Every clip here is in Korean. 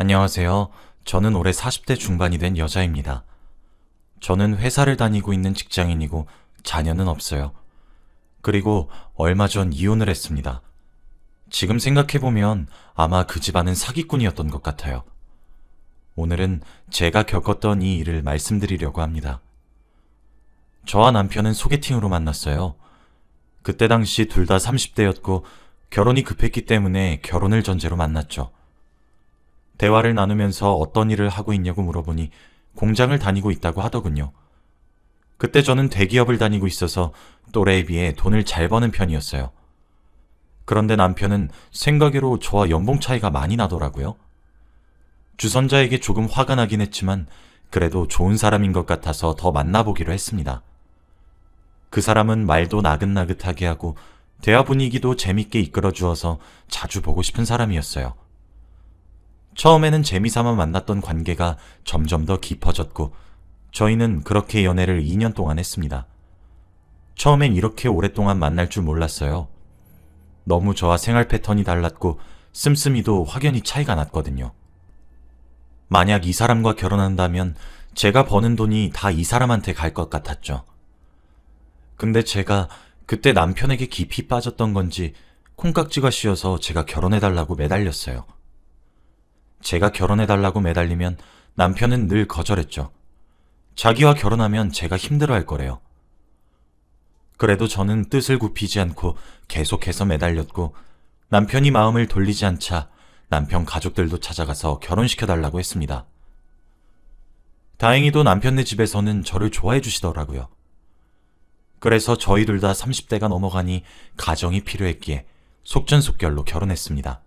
안녕하세요. 저는 올해 40대 중반이 된 여자입니다. 저는 회사를 다니고 있는 직장인이고 자녀는 없어요. 그리고 얼마 전 이혼을 했습니다. 지금 생각해보면 아마 그 집안은 사기꾼이었던 것 같아요. 오늘은 제가 겪었던 이 일을 말씀드리려고 합니다. 저와 남편은 소개팅으로 만났어요. 그때 당시 둘 다 30대였고 결혼이 급했기 때문에 결혼을 전제로 만났죠. 대화를 나누면서 어떤 일을 하고 있냐고 물어보니 공장을 다니고 있다고 하더군요. 그때 저는 대기업을 다니고 있어서 또래에 비해 돈을 잘 버는 편이었어요. 그런데 남편은 생각외로 저와 연봉 차이가 많이 나더라고요. 주선자에게 조금 화가 나긴 했지만 그래도 좋은 사람인 것 같아서 더 만나보기로 했습니다. 그 사람은 말도 나긋나긋하게 하고 대화 분위기도 재밌게 이끌어주어서 자주 보고 싶은 사람이었어요. 처음에는 재미삼아 만났던 관계가 점점 더 깊어졌고 저희는 그렇게 연애를 2년 동안 했습니다. 처음엔 이렇게 오랫동안 만날 줄 몰랐어요. 너무 저와 생활 패턴이 달랐고 씀씀이도 확연히 차이가 났거든요. 만약 이 사람과 결혼한다면 제가 버는 돈이 다 이 사람한테 갈 것 같았죠. 근데 제가 그때 남편에게 깊이 빠졌던 건지 콩깍지가 씌어서 제가 결혼해달라고 매달렸어요. 제가 결혼해달라고 매달리면 남편은 늘 거절했죠. 자기와 결혼하면 제가 힘들어할 거래요. 그래도 저는 뜻을 굽히지 않고 계속해서 매달렸고 남편이 마음을 돌리지 않자 남편 가족들도 찾아가서 결혼시켜달라고 했습니다. 다행히도 남편네 집에서는 저를 좋아해 주시더라고요. 그래서 저희 둘 다 30대가 넘어가니 가정이 필요했기에 속전속결로 결혼했습니다.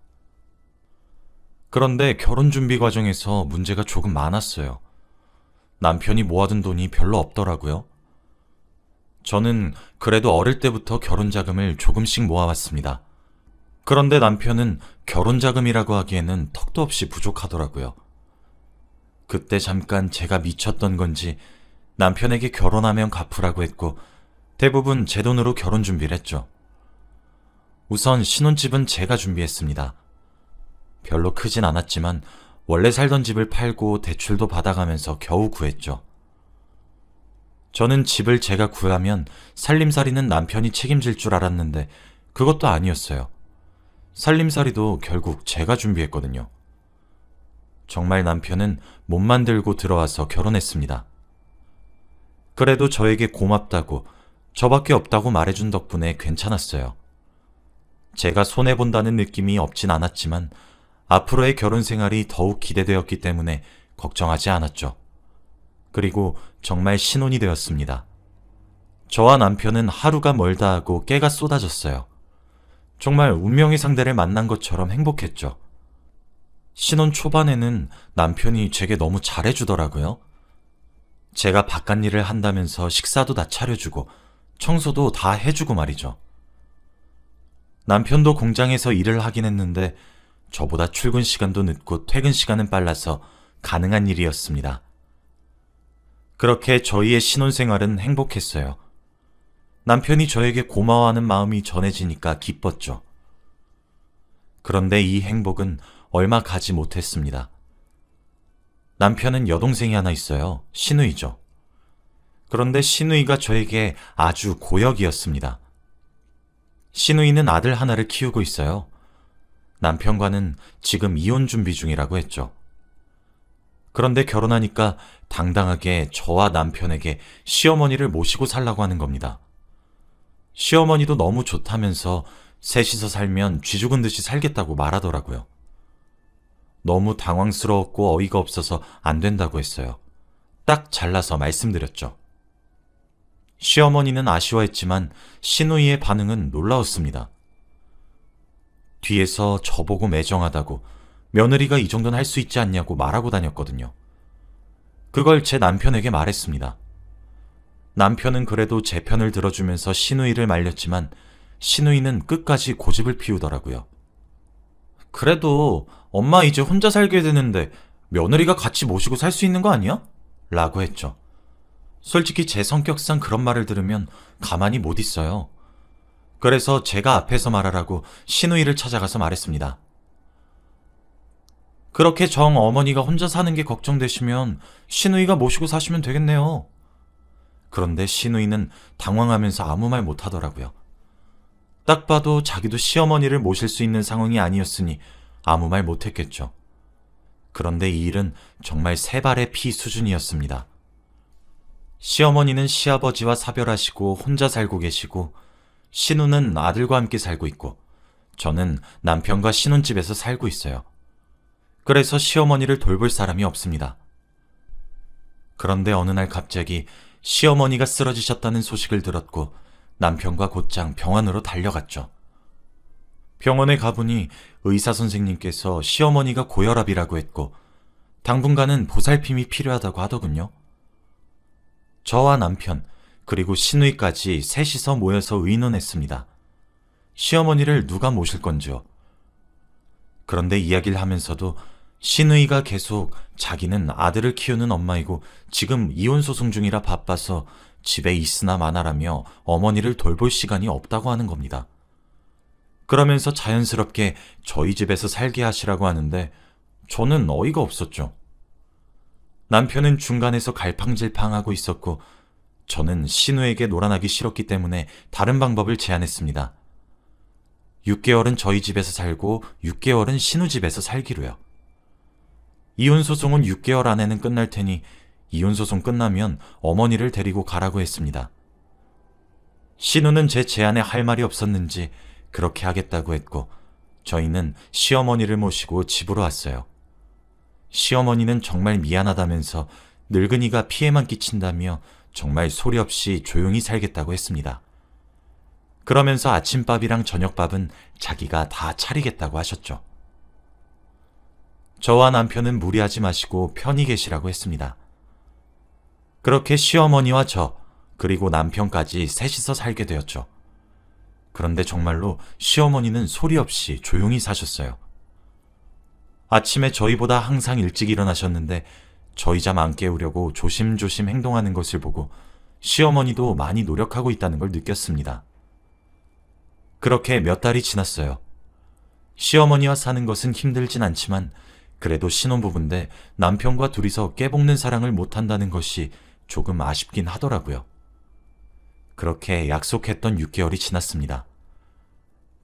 그런데 결혼 준비 과정에서 문제가 조금 많았어요. 남편이 모아둔 돈이 별로 없더라고요. 저는 그래도 어릴 때부터 결혼 자금을 조금씩 모아왔습니다. 그런데 남편은 결혼 자금이라고 하기에는 턱도 없이 부족하더라고요. 그때 잠깐 제가 미쳤던 건지 남편에게 결혼하면 갚으라고 했고 대부분 제 돈으로 결혼 준비를 했죠. 우선 신혼집은 제가 준비했습니다. 별로 크진 않았지만 원래 살던 집을 팔고 대출도 받아가면서 겨우 구했죠. 저는 집을 제가 구하면 살림살이는 남편이 책임질 줄 알았는데 그것도 아니었어요. 살림살이도 결국 제가 준비했거든요. 정말 남편은 몸만 들고 들어와서 결혼했습니다. 그래도 저에게 고맙다고 저밖에 없다고 말해준 덕분에 괜찮았어요. 제가 손해본다는 느낌이 없진 않았지만 앞으로의 결혼 생활이 더욱 기대되었기 때문에 걱정하지 않았죠. 그리고 정말 신혼이 되었습니다. 저와 남편은 하루가 멀다 하고 깨가 쏟아졌어요. 정말 운명의 상대를 만난 것처럼 행복했죠. 신혼 초반에는 남편이 제게 너무 잘해주더라고요. 제가 바깥일을 한다면서 식사도 다 차려주고 청소도 다 해주고 말이죠. 남편도 공장에서 일을 하긴 했는데 저보다 출근 시간도 늦고 퇴근 시간은 빨라서 가능한 일이었습니다. 그렇게 저희의 신혼생활은 행복했어요. 남편이 저에게 고마워하는 마음이 전해지니까 기뻤죠. 그런데 이 행복은 얼마 가지 못했습니다. 남편은 여동생이 하나 있어요. 시누이죠. 그런데 시누이가 저에게 아주 고역이었습니다. 시누이는 아들 하나를 키우고 있어요. 남편과는 지금 이혼 준비 중이라고 했죠. 그런데 결혼하니까 당당하게 저와 남편에게 시어머니를 모시고 살라고 하는 겁니다. 시어머니도 너무 좋다면서 셋이서 살면 쥐 죽은 듯이 살겠다고 말하더라고요. 너무 당황스러웠고 어이가 없어서 안 된다고 했어요. 딱 잘라서 말씀드렸죠. 시어머니는 아쉬워했지만 시누이의 반응은 놀라웠습니다. 뒤에서 저보고 매정하다고 며느리가 이 정도는 할 수 있지 않냐고 말하고 다녔거든요. 그걸 제 남편에게 말했습니다. 남편은 그래도 제 편을 들어주면서 시누이를 말렸지만 시누이는 끝까지 고집을 피우더라고요. 그래도 엄마 이제 혼자 살게 되는데 며느리가 같이 모시고 살 수 있는 거 아니야? 라고 했죠. 솔직히 제 성격상 그런 말을 들으면 가만히 못 있어요. 그래서 제가 앞에서 말하라고 시누이를 찾아가서 말했습니다. 그렇게 정 어머니가 혼자 사는 게 걱정되시면 시누이가 모시고 사시면 되겠네요. 그런데 시누이는 당황하면서 아무 말 못하더라고요. 딱 봐도 자기도 시어머니를 모실 수 있는 상황이 아니었으니 아무 말 못했겠죠. 그런데 이 일은 정말 세 발의 피 수준이었습니다. 시어머니는 시아버지와 사별하시고 혼자 살고 계시고, 시누는 아들과 함께 살고 있고, 저는 남편과 신혼집에서 살고 있어요. 그래서 시어머니를 돌볼 사람이 없습니다. 그런데 어느 날 갑자기 시어머니가 쓰러지셨다는 소식을 들었고 남편과 곧장 병원으로 달려갔죠. 병원에 가보니 의사 선생님께서 시어머니가 고혈압이라고 했고 당분간은 보살핌이 필요하다고 하더군요. 저와 남편 그리고 시누이까지 셋이서 모여서 의논했습니다. 시어머니를 누가 모실 건지요. 그런데 이야기를 하면서도 시누이가 계속 자기는 아들을 키우는 엄마이고 지금 이혼 소송 중이라 바빠서 집에 있으나 마나라며 어머니를 돌볼 시간이 없다고 하는 겁니다. 그러면서 자연스럽게 저희 집에서 살게 하시라고 하는데 저는 어이가 없었죠. 남편은 중간에서 갈팡질팡하고 있었고 저는 신우에게 놀아나기 싫었기 때문에 다른 방법을 제안했습니다. 6개월은 저희 집에서 살고 6개월은 신우 집에서 살기로요. 이혼소송은 6개월 안에는 끝날 테니 이혼소송 끝나면 어머니를 데리고 가라고 했습니다. 신우는 제 제안에 할 말이 없었는지 그렇게 하겠다고 했고 저희는 시어머니를 모시고 집으로 왔어요. 시어머니는 정말 미안하다면서 늙은이가 피해만 끼친다며 정말 소리 없이 조용히 살겠다고 했습니다. 그러면서 아침밥이랑 저녁밥은 자기가 다 차리겠다고 하셨죠. 저와 남편은 무리하지 마시고 편히 계시라고 했습니다. 그렇게 시어머니와 저, 그리고 남편까지 셋이서 살게 되었죠. 그런데 정말로 시어머니는 소리 없이 조용히 사셨어요. 아침에 저희보다 항상 일찍 일어나셨는데 저희 잠 안 깨우려고 조심조심 행동하는 것을 보고 시어머니도 많이 노력하고 있다는 걸 느꼈습니다. 그렇게 몇 달이 지났어요. 시어머니와 사는 것은 힘들진 않지만 그래도 신혼부부인데 남편과 둘이서 깨볶는 사랑을 못한다는 것이 조금 아쉽긴 하더라고요. 그렇게 약속했던 6개월이 지났습니다.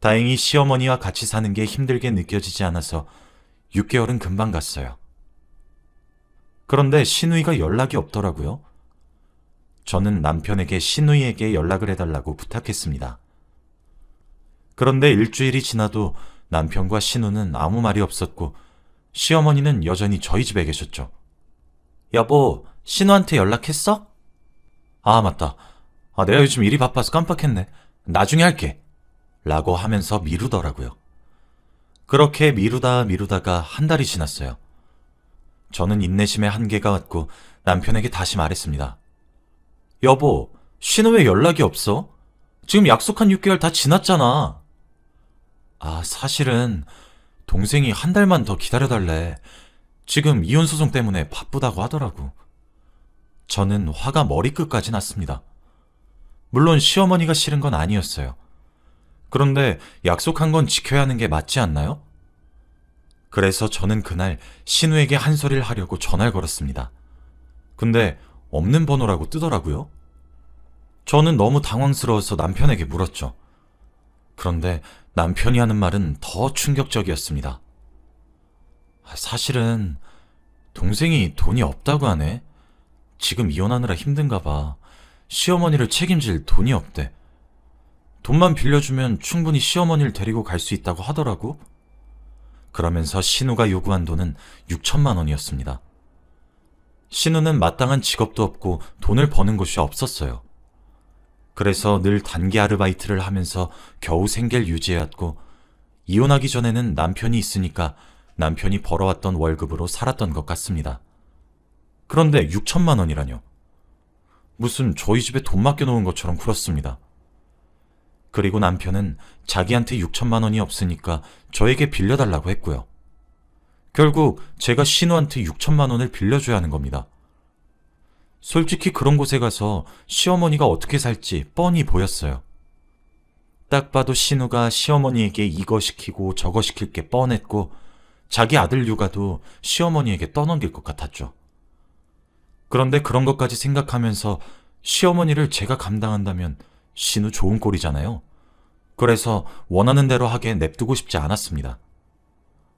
다행히 시어머니와 같이 사는 게 힘들게 느껴지지 않아서 6개월은 금방 갔어요. 그런데 시누이가 연락이 없더라고요. 저는 남편에게 시누이에게 연락을 해달라고 부탁했습니다. 그런데 일주일이 지나도 남편과 시누는 아무 말이 없었고 시어머니는 여전히 저희 집에 계셨죠. 여보, 신우한테 연락했어? 아, 맞다. 내가 요즘 일이 바빠서 깜빡했네. 나중에 할게. 라고 하면서 미루더라고요. 그렇게 미루다가 한 달이 지났어요. 저는 인내심의 한계가 왔고 남편에게 다시 말했습니다. 여보, 신우 왜 연락이 없어? 지금 약속한 6개월 다 지났잖아. 사실은 동생이 한 달만 더 기다려달래. 지금 이혼소송 때문에 바쁘다고 하더라고. 저는 화가 머리끝까지 났습니다. 물론 시어머니가 싫은 건 아니었어요. 그런데 약속한 건 지켜야 하는 게 맞지 않나요? 그래서 저는 그날 신우에게 한 소리를 하려고 전화를 걸었습니다. 근데 없는 번호라고 뜨더라고요. 저는 너무 당황스러워서 남편에게 물었죠. 그런데 남편이 하는 말은 더 충격적이었습니다. 사실은 동생이 돈이 없다고 하네. 지금 이혼하느라 힘든가 봐. 시어머니를 책임질 돈이 없대. 돈만 빌려주면 충분히 시어머니를 데리고 갈 수 있다고 하더라고. 그러면서 신우가 요구한 돈은 6천만 원이었습니다. 신우는 마땅한 직업도 없고 돈을 버는 곳이 없었어요. 그래서 늘 단기 아르바이트를 하면서 겨우 생계를 유지해왔고 이혼하기 전에는 남편이 있으니까 남편이 벌어왔던 월급으로 살았던 것 같습니다. 그런데 6천만 원이라뇨. 무슨 저희 집에 돈 맡겨놓은 것처럼 굴었습니다. 그리고 남편은 자기한테 6천만 원이 없으니까 저에게 빌려달라고 했고요. 결국 제가 신우한테 6천만 원을 빌려줘야 하는 겁니다. 솔직히 그런 곳에 가서 시어머니가 어떻게 살지 뻔히 보였어요. 딱 봐도 신우가 시어머니에게 이거 시키고 저거 시킬 게 뻔했고 자기 아들 육아도 시어머니에게 떠넘길 것 같았죠. 그런데 그런 것까지 생각하면서 시어머니를 제가 감당한다면 신우 좋은 꼴이잖아요. 그래서 원하는 대로 하게 냅두고 싶지 않았습니다.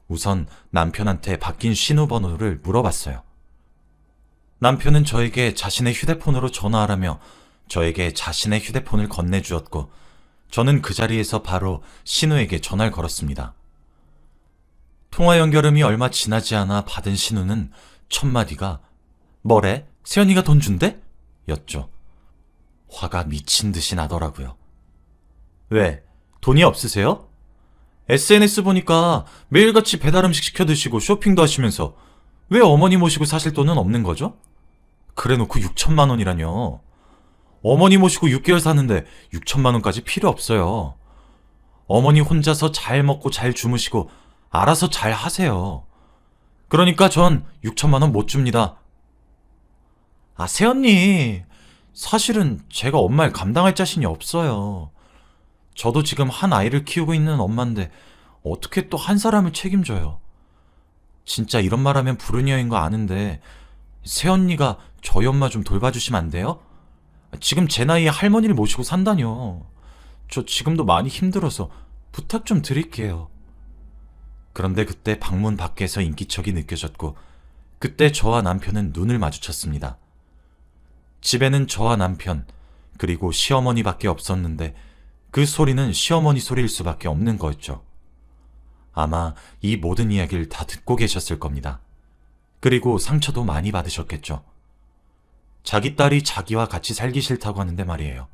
우선 남편한테 바뀐 신우 번호를 물어봤어요. 남편은 저에게 자신의 휴대폰으로 전화하라며 저에게 자신의 휴대폰을 건네주었고 저는 그 자리에서 바로 신우에게 전화를 걸었습니다. 통화 연결음이 얼마 지나지 않아 받은 신우는 첫 마디가 뭐래? 세연이가 돈 준대? 였죠. 화가 미친 듯이 나더라고요. 왜? 돈이 없으세요? SNS 보니까 매일같이 배달음식 시켜 드시고 쇼핑도 하시면서 왜 어머니 모시고 사실 돈은 없는 거죠? 그래놓고 6천만 원이라뇨. 어머니 모시고 6개월 사는데 6천만 원까지 필요 없어요. 어머니 혼자서 잘 먹고 잘 주무시고 알아서 잘 하세요. 그러니까 전 6천만 원 못 줍니다. 아, 새언니. 사실은 제가 엄마를 감당할 자신이 없어요. 저도 지금 한 아이를 키우고 있는 엄마인데 어떻게 또 한 사람을 책임져요. 진짜 이런 말하면 불운이인 거 아는데 새언니가 저희 엄마 좀 돌봐주시면 안 돼요? 지금 제 나이에 할머니를 모시고 산다뇨. 저 지금도 많이 힘들어서 부탁 좀 드릴게요. 그런데 그때 방문 밖에서 인기척이 느껴졌고 그때 저와 남편은 눈을 마주쳤습니다. 집에는 저와 남편 그리고 시어머니밖에 없었는데 그 소리는 시어머니 소리일 수밖에 없는 거였죠. 아마 이 모든 이야기를 다 듣고 계셨을 겁니다. 그리고 상처도 많이 받으셨겠죠. 자기 딸이 자기와 같이 살기 싫다고 하는데 말이에요.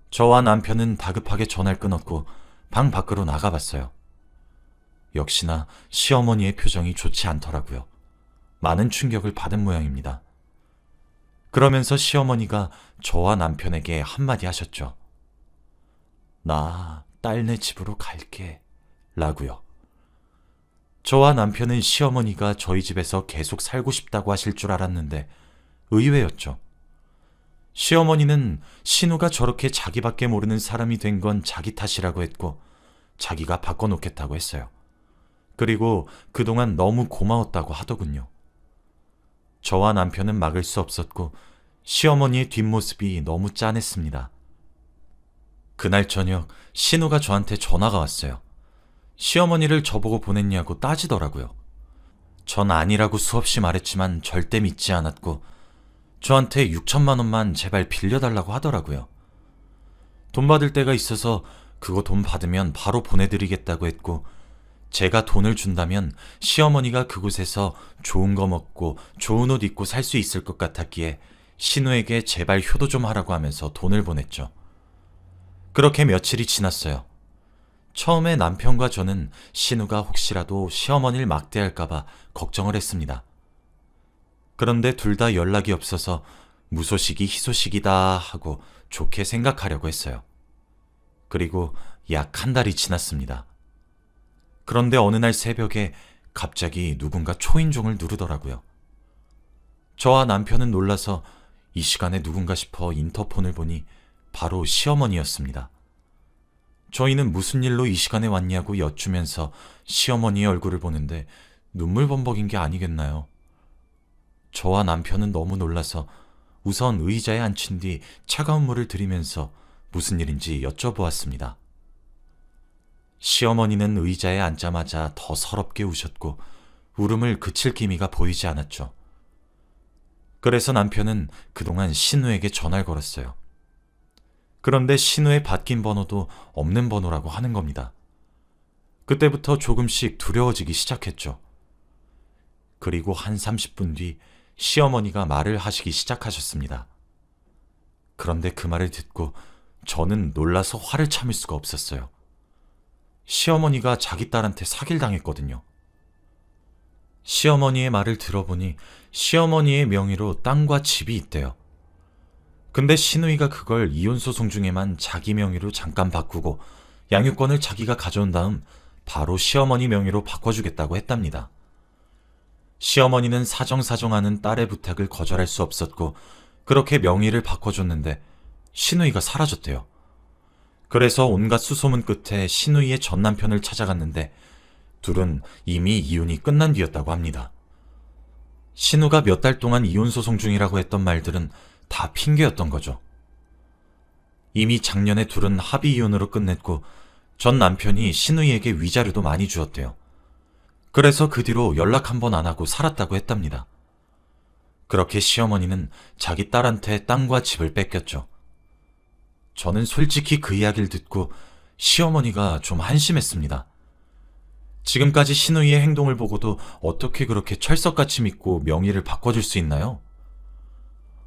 저와 남편은 다급하게 전화를 끊었고 방 밖으로 나가봤어요. 역시나 시어머니의 표정이 좋지 않더라고요. 많은 충격을 받은 모양입니다. 그러면서 시어머니가 저와 남편에게 한마디 하셨죠. 나 딸네 집으로 갈게 라고요. 저와 남편은 시어머니가 저희 집에서 계속 살고 싶다고 하실 줄 알았는데 의외였죠. 시어머니는 신우가 저렇게 자기밖에 모르는 사람이 된 건 자기 탓이라고 했고 자기가 바꿔놓겠다고 했어요. 그리고 그동안 너무 고마웠다고 하더군요. 저와 남편은 막을 수 없었고 시어머니의 뒷모습이 너무 짠했습니다. 그날 저녁 신우가 저한테 전화가 왔어요. 시어머니를 저보고 보냈냐고 따지더라고요. 전 아니라고 수없이 말했지만 절대 믿지 않았고 저한테 6천만 원만 제발 빌려달라고 하더라고요. 돈 받을 때가 있어서 그거 돈 받으면 바로 보내드리겠다고 했고 제가 돈을 준다면 시어머니가 그곳에서 좋은 거 먹고 좋은 옷 입고 살 수 있을 것 같았기에 신우에게 제발 효도 좀 하라고 하면서 돈을 보냈죠. 그렇게 며칠이 지났어요. 처음에 남편과 저는 신우가 혹시라도 시어머니를 막대할까봐 걱정을 했습니다. 그런데 둘 다 연락이 없어서 무소식이 희소식이다 하고 좋게 생각하려고 했어요. 그리고 약 한 달이 지났습니다. 그런데 어느 날 새벽에 갑자기 누군가 초인종을 누르더라고요. 저와 남편은 놀라서 이 시간에 누군가 싶어 인터폰을 보니 바로 시어머니였습니다. 저희는 무슨 일로 이 시간에 왔냐고 여쭈면서 시어머니의 얼굴을 보는데 눈물 범벅인 게 아니겠나요? 저와 남편은 너무 놀라서 우선 의자에 앉힌 뒤 차가운 물을 들이면서 무슨 일인지 여쭤보았습니다. 시어머니는 의자에 앉자마자 더 서럽게 우셨고 울음을 그칠 기미가 보이지 않았죠. 그래서 남편은 그동안 신우에게 전화를 걸었어요. 그런데 신우의 바뀐 번호도 없는 번호라고 하는 겁니다. 그때부터 조금씩 두려워지기 시작했죠. 그리고 한 30분 뒤 시어머니가 말을 하시기 시작하셨습니다. 그런데 그 말을 듣고 저는 놀라서 화를 참을 수가 없었어요. 시어머니가 자기 딸한테 사기당했거든요. 시어머니의 말을 들어보니 시어머니의 명의로 땅과 집이 있대요. 근데 신우이가 그걸 이혼소송 중에만 자기 명의로 잠깐 바꾸고 양육권을 자기가 가져온 다음 바로 시어머니 명의로 바꿔주겠다고 했답니다. 시어머니는 사정사정하는 딸의 부탁을 거절할 수 없었고 그렇게 명의를 바꿔줬는데 신우이가 사라졌대요. 그래서 온갖 수소문 끝에 신우이의 전 남편을 찾아갔는데 둘은 이미 이혼이 끝난 뒤였다고 합니다. 신우가 몇 달 동안 이혼 소송 중이라고 했던 말들은 다 핑계였던 거죠. 이미 작년에 둘은 합의 이혼으로 끝냈고 전 남편이 신우이에게 위자료도 많이 주었대요. 그래서 그 뒤로 연락 한 번 안 하고 살았다고 했답니다. 그렇게 시어머니는 자기 딸한테 땅과 집을 뺏겼죠. 저는 솔직히 그 이야기를 듣고 시어머니가 좀 한심했습니다. 지금까지 신우이의 행동을 보고도 어떻게 그렇게 철석같이 믿고 명의를 바꿔줄 수 있나요?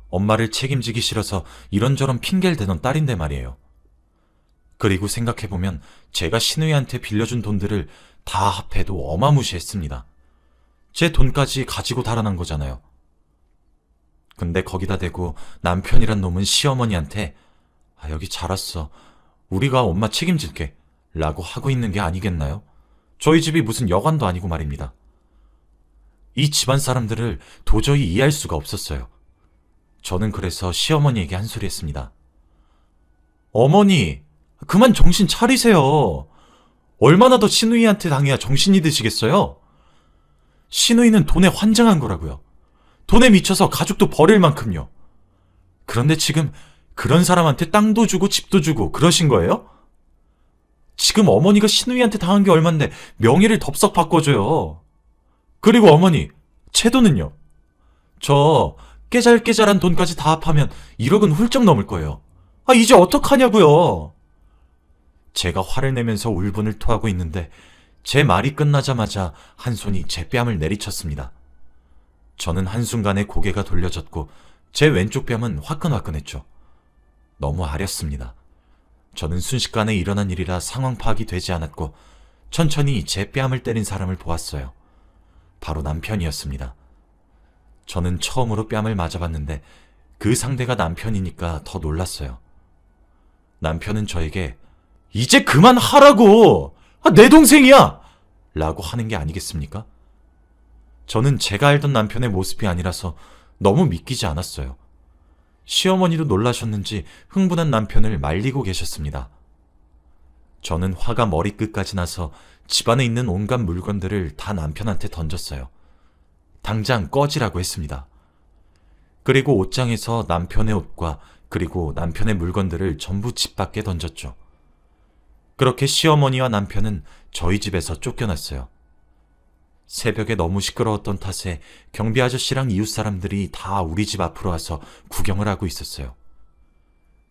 엄마를 책임지기 싫어서 이런저런 핑계를 대던 딸인데 말이에요. 그리고 생각해보면 제가 신우이한테 빌려준 돈들을 다 합해도 어마무시했습니다. 제 돈까지 가지고 달아난 거잖아요. 근데 거기다 대고 남편이란 놈은 시어머니한테 여기 잘 왔어. 우리가 엄마 책임질게 라고 하고 있는 게 아니겠나요? 저희 집이 무슨 여관도 아니고 말입니다. 이 집안 사람들을 도저히 이해할 수가 없었어요. 저는 그래서 시어머니에게 한 소리 했습니다. 어머니, 그만 정신 차리세요. 얼마나 더 신우이한테 당해야 정신이 드시겠어요? 신우이는 돈에 환장한 거라고요. 돈에 미쳐서 가족도 버릴 만큼요. 그런데 지금 그런 사람한테 땅도 주고 집도 주고 그러신 거예요? 지금 어머니가 신우이한테 당한 게 얼만데 명의를 덥석 바꿔줘요. 그리고 어머니, 제 돈은요? 저 깨잘깨잘한 돈까지 다 합하면 1억은 훌쩍 넘을 거예요. 이제 어떡하냐고요? 제가 화를 내면서 울분을 토하고 있는데 제 말이 끝나자마자 한 손이 제 뺨을 내리쳤습니다. 저는 한순간에 고개가 돌려졌고 제 왼쪽 뺨은 화끈화끈했죠. 너무 아렸습니다. 저는 순식간에 일어난 일이라 상황 파악이 되지 않았고 천천히 제 뺨을 때린 사람을 보았어요. 바로 남편이었습니다. 저는 처음으로 뺨을 맞아봤는데 그 상대가 남편이니까 더 놀랐어요. 남편은 저에게 이제 그만하라고! 내 동생이야! 라고 하는 게 아니겠습니까? 저는 제가 알던 남편의 모습이 아니라서 너무 믿기지 않았어요. 시어머니도 놀라셨는지 흥분한 남편을 말리고 계셨습니다. 저는 화가 머리끝까지 나서 집안에 있는 온갖 물건들을 다 남편한테 던졌어요. 당장 꺼지라고 했습니다. 그리고 옷장에서 남편의 옷과 그리고 남편의 물건들을 전부 집 밖에 던졌죠. 그렇게 시어머니와 남편은 저희 집에서 쫓겨났어요. 새벽에 너무 시끄러웠던 탓에 경비 아저씨랑 이웃 사람들이 다 우리 집 앞으로 와서 구경을 하고 있었어요.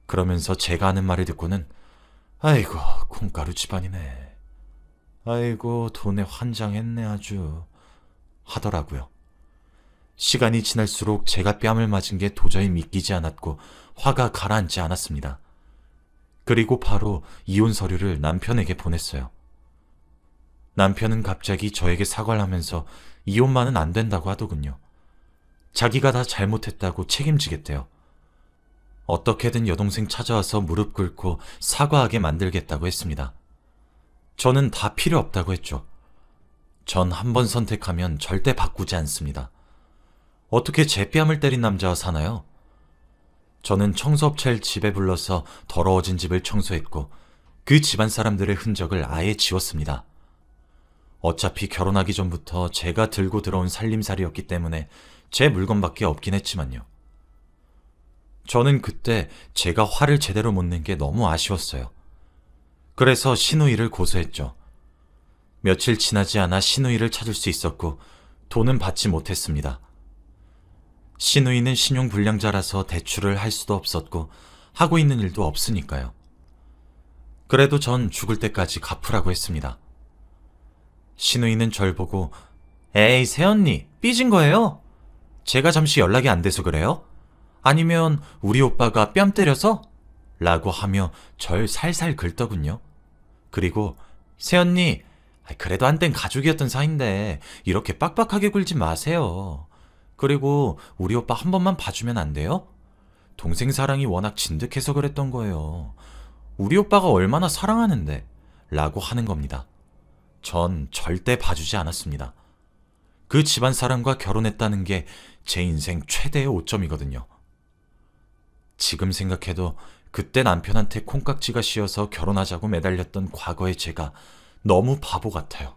그러면서 제가 하는 말을 듣고는 아이고 콩가루 집안이네. 아이고 돈에 환장했네 아주 하더라고요. 시간이 지날수록 제가 뺨을 맞은 게 도저히 믿기지 않았고 화가 가라앉지 않았습니다. 그리고 바로 이혼 서류를 남편에게 보냈어요. 남편은 갑자기 저에게 사과를 하면서 이혼만은 안 된다고 하더군요. 자기가 다 잘못했다고 책임지겠대요. 어떻게든 여동생 찾아와서 무릎 꿇고 사과하게 만들겠다고 했습니다. 저는 다 필요 없다고 했죠. 전 한 번 선택하면 절대 바꾸지 않습니다. 어떻게 제 뺨을 때린 남자와 사나요? 저는 청소업체를 집에 불러서 더러워진 집을 청소했고 그 집안 사람들의 흔적을 아예 지웠습니다. 어차피 결혼하기 전부터 제가 들고 들어온 살림살이였기 때문에 제 물건밖에 없긴 했지만요. 저는 그때 제가 화를 제대로 못 낸 게 너무 아쉬웠어요. 그래서 신우이를 고소했죠. 며칠 지나지 않아 신우이를 찾을 수 있었고 돈은 받지 못했습니다. 신우이는 신용불량자라서 대출을 할 수도 없었고 하고 있는 일도 없으니까요. 그래도 전 죽을 때까지 갚으라고 했습니다. 신우이는 절 보고 에이 새언니 삐진 거예요? 제가 잠시 연락이 안 돼서 그래요? 아니면 우리 오빠가 뺨 때려서? 라고 하며 절 살살 긁더군요. 그리고 새언니 그래도 한땐 가족이었던 사이인데 이렇게 빡빡하게 굴지 마세요. 그리고 우리 오빠 한 번만 봐주면 안 돼요? 동생 사랑이 워낙 진득해서 그랬던 거예요. 우리 오빠가 얼마나 사랑하는데 라고 하는 겁니다. 전 절대 봐주지 않았습니다. 그 집안 사람과 결혼했다는 게 제 인생 최대의 오점이거든요. 지금 생각해도 그때 남편한테 콩깍지가 씌어서 결혼하자고 매달렸던 과거의 제가 너무 바보 같아요.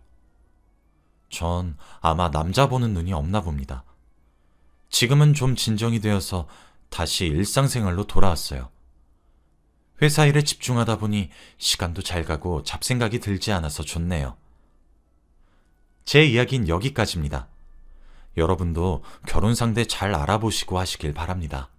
전 아마 남자 보는 눈이 없나 봅니다. 지금은 좀 진정이 되어서 다시 일상생활로 돌아왔어요. 회사 일에 집중하다 보니 시간도 잘 가고 잡생각이 들지 않아서 좋네요. 제 이야기는 여기까지입니다. 여러분도 결혼 상대 잘 알아보시고 하시길 바랍니다.